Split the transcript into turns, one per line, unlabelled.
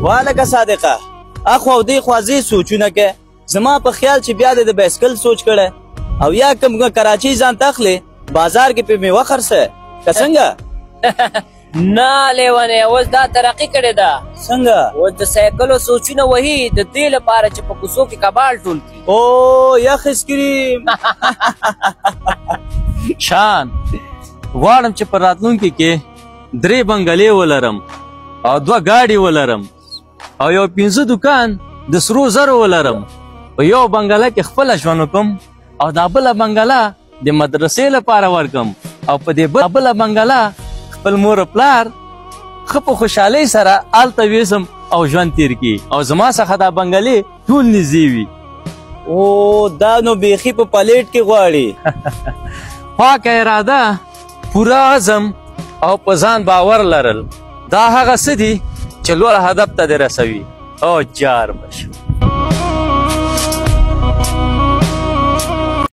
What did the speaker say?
والکه صادقه اخو او دی خوازی سوچونه کې زما په خیال چې بیا د بایسکل سوچ کړه او یا کوم کراچي ځان تخلي بازار کې په میوه خرڅه که څنګه
نه لیونی اوس دا ترقي کړې ده
څنګه
اوس د سایکلو سوچونه وهي د دې لپاره چې په کوڅو کې کباړ ټول کړي
او یخ اسکریم
شان غواړم چې په راتلونکي کې 3 بنګلې ولرم او 2 ګاډي ولرم او یو 5 دکان د سرو زرو ولرم په یو بنګله کې خپل ژوند وکم او دا بل بنګله د مدرسې لپاره ورکم او په دې بل بنګله خپل مور پلار خپ خوشحالي سره آلته ویسم او ژوند تیر کی او زما څخه دا بنګلې ټول نږدې وي
او دا نو بیخي په پلیټ کې غواړي
پاکه اراده پوره عزم او په ځان باور لرل دا هغه څه دي چې لوړ هدف ته دې رسوي او جار بشو